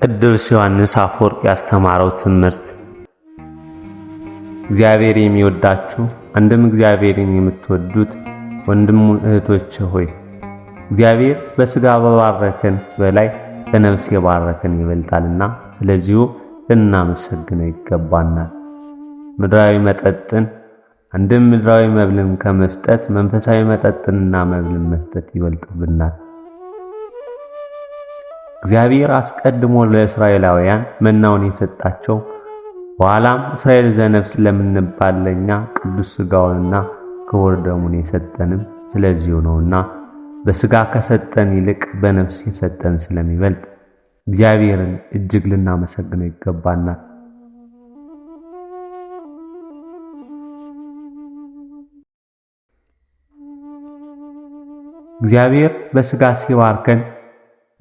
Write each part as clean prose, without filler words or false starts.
ቅዱስ ዮሐንስ አፈወርቅ ያስተማረው ትምህርት። እግዚአብሔር የሚወዳችሁ አንድም እግዚአብሔርን የምትወዱት ወንድም እህቶቼ ሆይ እግዚአብሔር በሥጋ በባረከን በላይ በነፍስ የባረከን ይበልጣልና ስለዚሁ ልናመሰግነው ይገባናል። ምድራዊ መጠጥን አንድም ምድራዊ መብልን ከመስጠት መንፈሳዊ መጠጥንና መብልን መስጠት ይበልጥብናል። እግዚአብሔር አስቀድሞ ለእስራኤላውያን መናውን የሰጣቸው በኋላም እስራኤል ዘነፍስ ለምንባል ለኛ ቅዱስ ሥጋውንና ክቡር ደሙን የሰጠንም ስለዚሁ ነውና በሥጋ ከሰጠን ይልቅ በነፍስ የሰጠን ስለሚበልጥ እግዚአብሔርን እጅግ ልናመሰግነው ይገባናል። እግዚአብሔር በሥጋ ሲባርከን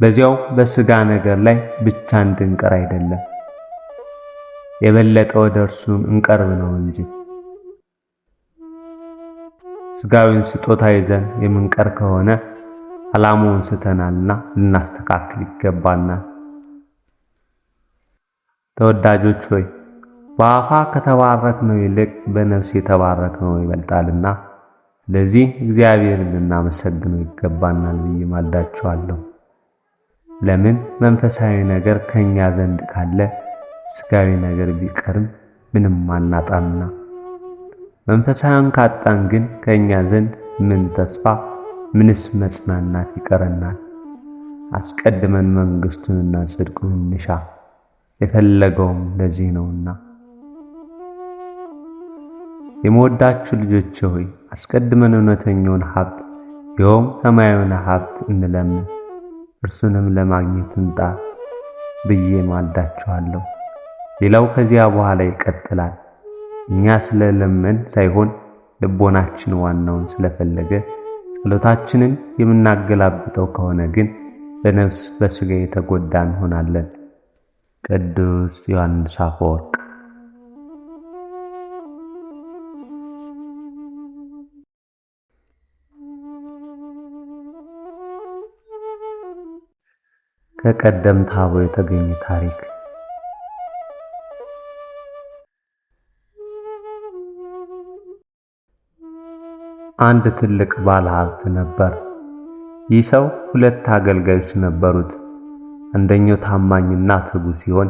በዚያው በሥጋ ነገር ላይ ብቻ እንድንቀር አይደለም፣ የበለጠ ወደ እርሱ እንቀርብ ነው እንጂ። ሥጋዊን ስጦታ ይዘን የምንቀር ከሆነ ዓላማውን ስተናልና ልናስተካክል ይገባናል። ተወዳጆች ሆይ በአፋ ከተባረክነው ይልቅ በነፍስ የተባረክነው ይበልጣልና ስለዚህ እግዚአብሔርን ልናመሰግነው ይገባናል ብዬ ማልዳችኋለሁ። ለምን መንፈሳዊ ነገር ከኛ ዘንድ ካለ ሥጋዊ ነገር ቢቀርም ምንም አናጣምና። መንፈሳዊን ካጣን ግን ከኛ ዘንድ ምን ተስፋ ምንስ መጽናናት ይቀረናል? አስቀድመን መንግሥቱንና ጽድቁን እንሻ፣ የፈለገውም ለዚህ ነውና። የምወዳችሁ ልጆቼ ሆይ አስቀድመን እውነተኛውን ሀብት ይኸውም ሰማያዊውን ሀብት እንለምን፣ እርሱንም ለማግኘት እንጣር ብዬ ማልዳችኋለሁ። ሌላው ከዚያ በኋላ ይቀጥላል። እኛ ስለለመን ሳይሆን ልቦናችን ዋናውን ስለፈለገ ጸሎታችንን የምናገላብጠው ከሆነ ግን በነፍስ በሥጋ የተጎዳ እንሆናለን። ቅዱስ ዮሐንስ አፈወርቅ። ከቀደምት አበው የተገኘ ታሪክ። አንድ ትልቅ ባለሀብት ነበር። ይህ ሰው 2 አገልጋዮች ነበሩት። አንደኛው ታማኝና ትጉ ሲሆን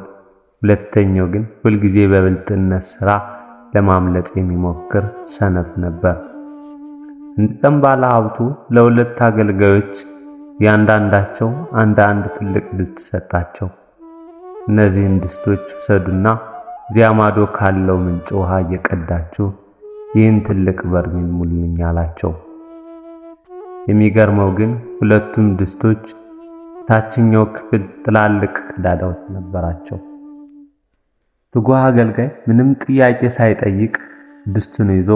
ሁለተኛው ግን ሁልጊዜ በብልጥነት ሥራ ለማምለጥ የሚሞክር ሰነፍ ነበር። እንዲህም ባለሀብቱ ለ2 አገልጋዮች ያንዳንዳቸው አንድ ትልቅ ድስት ሰጣቸው። እነዚህን ድስቶች ውሰዱና እዚያ ማዶ ካለው ምንጭ ውሃ እየቀዳችሁ ይህን ትልቅ በርሜል ሙሉልኝ አላቸው። የሚገርመው ግን 2ቱም ድስቶች ታችኛው ክፍል ትላልቅ ቀዳዳዎች ነበራቸው። ትጉህ አገልጋይ ምንም ጥያቄ ሳይጠይቅ ድስቱን ይዞ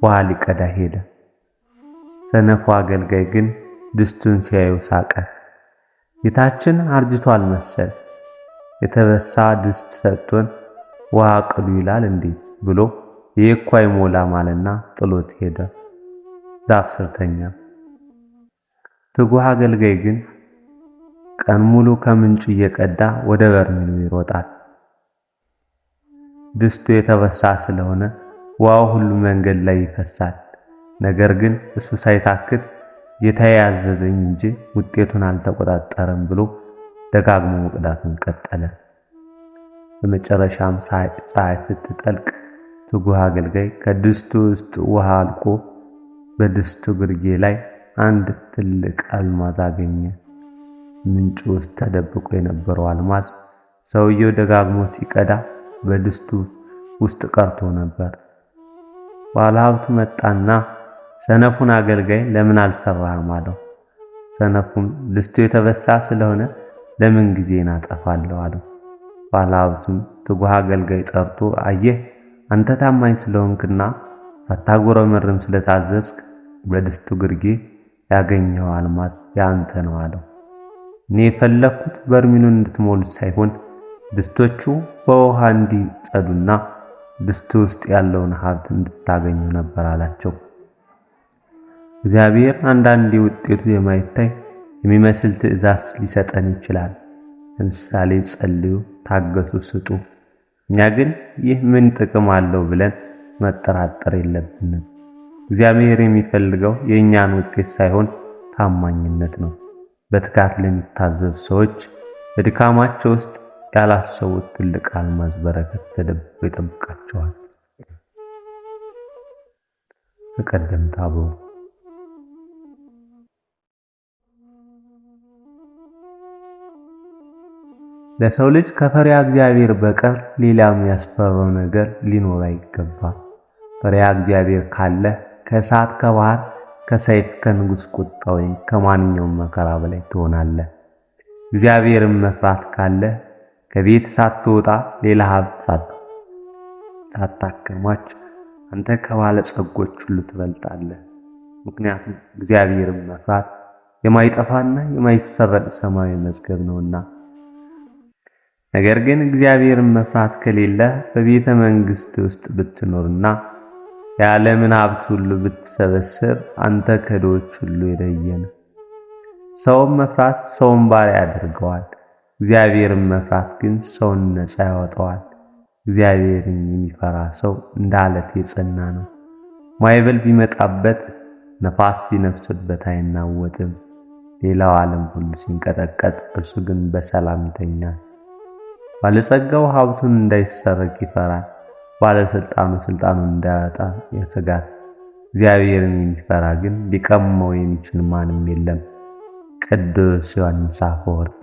ውሃ ሊቀዳ ሄደ። ሰነፉ አገልጋይ ግን ድስቱን ሲያዩ ሳቀ። ጌታችን አርጅቷል መሰል፣ የተበሳ ድስት ሰጥቶን ውሃ ቅዱ ይላል እንዴ ብሎ የእኮ አይሞላም አለና ጥሎት ሄደ። ዛፍ ስር ተኛ። ትጉህ አገልጋይ ግን ቀን ሙሉ ከምንጩ እየቀዳ ወደ በርሜሉ ይሮጣል። ድስቱ የተበሳ ስለሆነ ውሃው ሁሉ መንገድ ላይ ይፈሳል። ነገር ግን እሱ ሳይታክት ጌታዬ ያዘዘኝ እንጂ ውጤቱን አልተቆጣጠረም ብሎ ደጋግሞ መቅዳቱን ቀጠለ። በመጨረሻም ፀሐይ ስትጠልቅ ትጉህ አገልጋይ ከድስቱ ውስጥ ውሃ አልቆ በድስቱ ግርጌ ላይ አንድ ትልቅ አልማዝ አገኘ። ምንጩ ውስጥ ተደብቆ የነበረው አልማዝ ሰውየው ደጋግሞ ሲቀዳ በድስቱ ውስጥ ቀርቶ ነበር። ባለሀብቱ መጣና ሰነፉን አገልጋይ ለምን አልሰራህም አለው። ሰነፉም ድስቱ የተበሳ ስለሆነ ለምን ጊዜን አጠፋለሁ አለው። ባለሀብቱም ትጉህ አገልጋይ ጠርቶ አየህ፣ አንተ ታማኝ ስለሆንክና ሳታጉረመርም ስለታዘዝክ በድስቱ ግርጌ ያገኘው አልማዝ ያንተ ነው አለው። እኔ የፈለኩት በርሜሉን እንድትሞሉት ሳይሆን ድስቶቹ በውሃ እንዲጸዱና ድስቱ ውስጥ ያለውን ሀብት እንድታገኙ ነበር አላቸው። እግዚአብሔር አንዳንዴ ውጤቱ የማይታይ የሚመስል ትእዛዝ ሊሰጠን ይችላል። ለምሳሌ ጸልዩ፣ ታገሱ፣ ስጡ። እኛ ግን ይህ ምን ጥቅም አለው ብለን መጠራጠር የለብንም። እግዚአብሔር የሚፈልገው የእኛን ውጤት ሳይሆን ታማኝነት ነው። በትጋት ለሚታዘዙ ሰዎች በድካማቸው ውስጥ ያላሰቡት ትልቅ አልማዝ በረከት ተደብቆ ይጠብቃቸዋል። ከቀደምት አበው ለሰው ልጅ ከፈሪሃ እግዚአብሔር በቀር ሌላ የሚያስፈራው ነገር ሊኖር አይገባም። ፈሪሃ እግዚአብሔር ካለ ከእሳት፣ ከባህር፣ ከሰይፍ፣ ከንጉሥ ቁጣ ወይም ከማንኛውም መከራ በላይ ትሆናለህ። እግዚአብሔርን መፍራት ካለ ከቤት ሳትወጣ ሌላ ሀብት ሳታከማች አንተ ከባለጸጎች ሁሉ ትበልጣለህ። ምክንያቱም እግዚአብሔርን መፍራት የማይጠፋና የማይሰረቅ ሰማያዊ መዝገብ ነውና። ነገር ግን እግዚአብሔርን መፍራት ከሌለ በቤተ መንግሥት ውስጥ ብትኖርና የዓለምን ሀብት ሁሉ ብትሰበስብ አንተ ከድሆች ሁሉ የለየህ ነህ። ሰውን መፍራት ሰውን ባሪያ ያደርገዋል። እግዚአብሔርን መፍራት ግን ሰውን ነፃ ያወጣዋል። እግዚአብሔርን የሚፈራ ሰው እንደ ዓለት የጸና ነው። ማዕበል ቢመጣበት፣ ነፋስ ቢነፍስበት አይናወጥም። ሌላው ዓለም ሁሉ ሲንቀጠቀጥ፣ እርሱ ግን በሰላም ይተኛል። ባለጸጋው ሀብቱን እንዳይሰረቅ ይፈራል። ባለስልጣኑ ስልጣኑን እንዳያጣ ያሰጋል። እግዚአብሔርን የሚፈራ ግን ሊቀማው የሚችል ማንም የለም። ቅዱስ ዮሐንስ አፈወርቅ